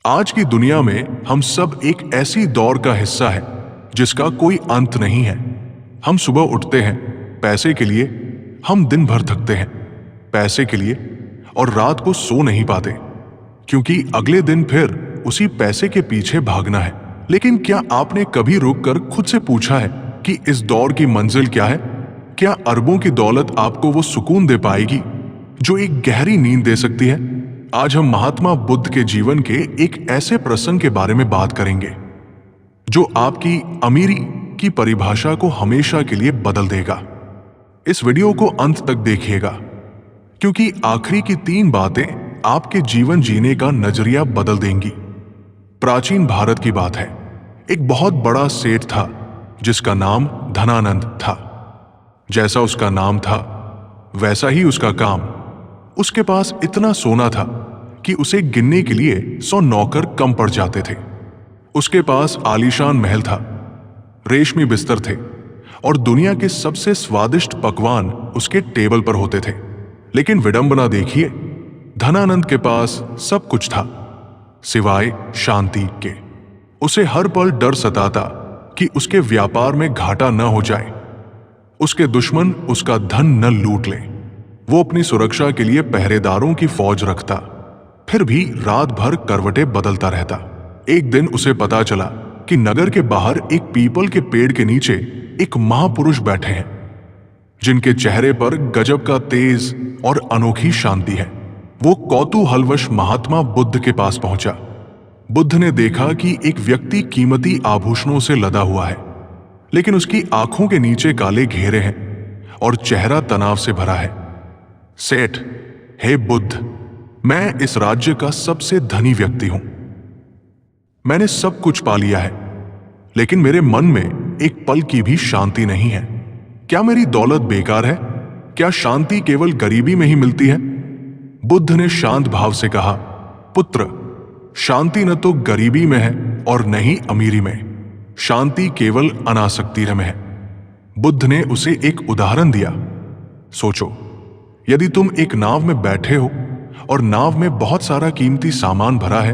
आज की दुनिया में हम सब एक ऐसी दौर का हिस्सा है जिसका कोई अंत नहीं है। हम सुबह उठते हैं पैसे के लिए, हम दिन भर थकते हैं पैसे के लिए और रात को सो नहीं पाते क्योंकि अगले दिन फिर उसी पैसे के पीछे भागना है। लेकिन क्या आपने कभी रुककर खुद से पूछा है कि इस दौर की मंजिल क्या है? क्या अरबों की दौलत आपको वो सुकून दे पाएगी जो एक गहरी नींद दे सकती है? आज हम महात्मा बुद्ध के जीवन के एक ऐसे प्रसंग के बारे में बात करेंगे जो आपकी अमीरी की परिभाषा को हमेशा के लिए बदल देगा। इस वीडियो को अंत तक देखिएगा क्योंकि आखिरी की 3 बातें आपके जीवन जीने का नजरिया बदल देंगी। प्राचीन भारत की बात है। एक बहुत बड़ा सेठ था जिसका नाम धनानंद था। जैसा उसका नाम था वैसा ही उसका काम। उसके पास इतना सोना था कि उसे गिनने के लिए 100 नौकर कम पड़ जाते थे। उसके पास आलीशान महल था, रेशमी बिस्तर थे और दुनिया के सबसे स्वादिष्ट पकवान उसके टेबल पर होते थे। लेकिन विडंबना देखिए, धनानंद के पास सब कुछ था सिवाय शांति के। उसे हर पल डर सताता कि उसके व्यापार में घाटा न हो जाए, उसके दुश्मन उसका धन न लूट लें। वो अपनी सुरक्षा के लिए पहरेदारों की फौज रखता, फिर भी रात भर करवटें बदलता रहता। एक दिन उसे पता चला कि नगर के बाहर एक पीपल के पेड़ के नीचे एक महापुरुष बैठे हैं जिनके चेहरे पर गजब का तेज और अनोखी शांति है। वो कौतूहलवश महात्मा बुद्ध के पास पहुंचा। बुद्ध ने देखा कि एक व्यक्ति कीमती आभूषणों से लदा हुआ है, लेकिन उसकी आंखों के नीचे काले घेरे हैं और चेहरा तनाव से भरा है। सेठ, हे बुद्ध, मैं इस राज्य का सबसे धनी व्यक्ति हूं। मैंने सब कुछ पा लिया है, लेकिन मेरे मन में एक पल की भी शांति नहीं है। क्या मेरी दौलत बेकार है? क्या शांति केवल गरीबी में ही मिलती है? बुद्ध ने शांत भाव से कहा, पुत्र, शांति न तो गरीबी में है और न ही अमीरी में। शांति केवल अनासक्ति में है। बुद्ध ने उसे एक उदाहरण दिया। सोचो, यदि तुम एक नाव में बैठे हो और नाव में बहुत सारा कीमती सामान भरा है,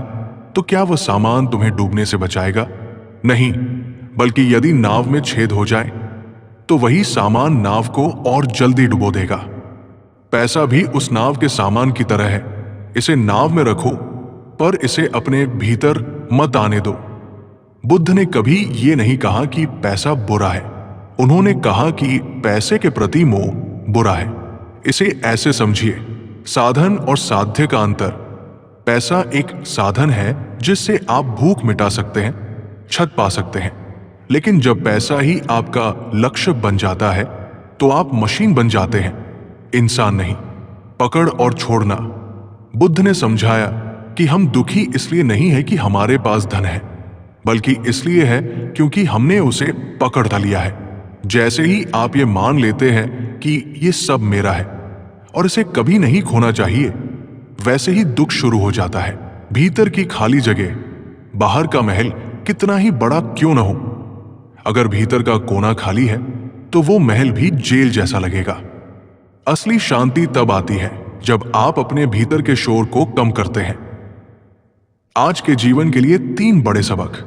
तो क्या वह सामान तुम्हें डूबने से बचाएगा? नहीं, बल्कि यदि नाव में छेद हो जाए तो वही सामान नाव को और जल्दी डुबो देगा। पैसा भी उस नाव के सामान की तरह है। इसे नाव में रखो, पर इसे अपने भीतर मत आने दो। बुद्ध ने कभी ये नहीं कहा कि पैसा बुरा है। उन्होंने कहा कि पैसे के प्रति मोह बुरा है। इसे ऐसे समझिए, साधन और साध्य का अंतर। पैसा एक साधन है जिससे आप भूख मिटा सकते हैं, छत पा सकते हैं, लेकिन जब पैसा ही आपका लक्ष्य बन जाता है तो आप मशीन बन जाते हैं, इंसान नहीं। पकड़ और छोड़ना। बुद्ध ने समझाया कि हम दुखी इसलिए नहीं है कि हमारे पास धन है, बल्कि इसलिए है क्योंकि हमने उसे पकड़ लिया है। जैसे ही आप ये मान लेते हैं कि ये सब मेरा है और इसे कभी नहीं खोना चाहिए, वैसे ही दुख शुरू हो जाता है। भीतर की खाली जगह, बाहर का महल कितना ही बड़ा क्यों न हो, अगर भीतर का कोना खाली है तो वो महल भी जेल जैसा लगेगा। असली शांति तब आती है जब आप अपने भीतर के शोर को कम करते हैं। आज के जीवन के लिए 3 बड़े सबक।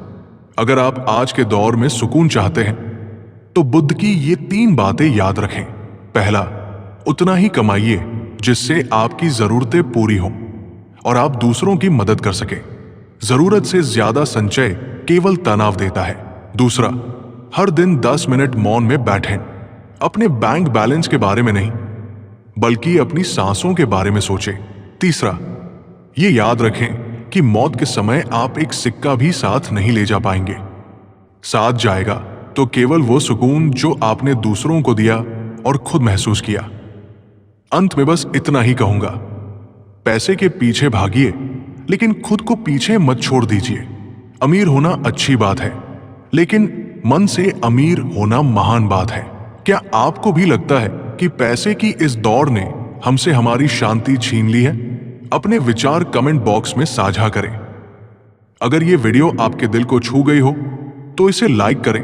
अगर आप आज के दौर में सुकून चाहते हैं तो बुद्ध की ये 3 बातें याद रखें। पहला, उतना ही कमाइए जिससे आपकी जरूरतें पूरी हों और आप दूसरों की मदद कर सकें। जरूरत से ज्यादा संचय केवल तनाव देता है। दूसरा, हर दिन 10 मिनट मौन में बैठें। अपने बैंक बैलेंस के बारे में नहीं, बल्कि अपनी सांसों के बारे में सोचें। तीसरा, ये याद रखें कि मौत के समय आप एक सिक्का भी साथ नहीं ले जा पाएंगे। साथ जाएगा तो केवल वो सुकून जो आपने दूसरों को दिया और खुद महसूस किया। अंत में बस इतना ही कहूंगा, पैसे के पीछे भागिए, लेकिन खुद को पीछे मत छोड़ दीजिए। अमीर होना अच्छी बात है, लेकिन मन से अमीर होना महान बात है। क्या आपको भी लगता है कि पैसे की इस दौड़ ने हमसे हमारी शांति छीन ली है? अपने विचार कमेंट बॉक्स में साझा करें। अगर ये वीडियो आपके दिल को छू गई हो तो इसे लाइक करें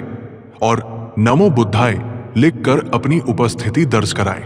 और नमो बुद्धाय लिखकर अपनी उपस्थिति दर्ज कराएं।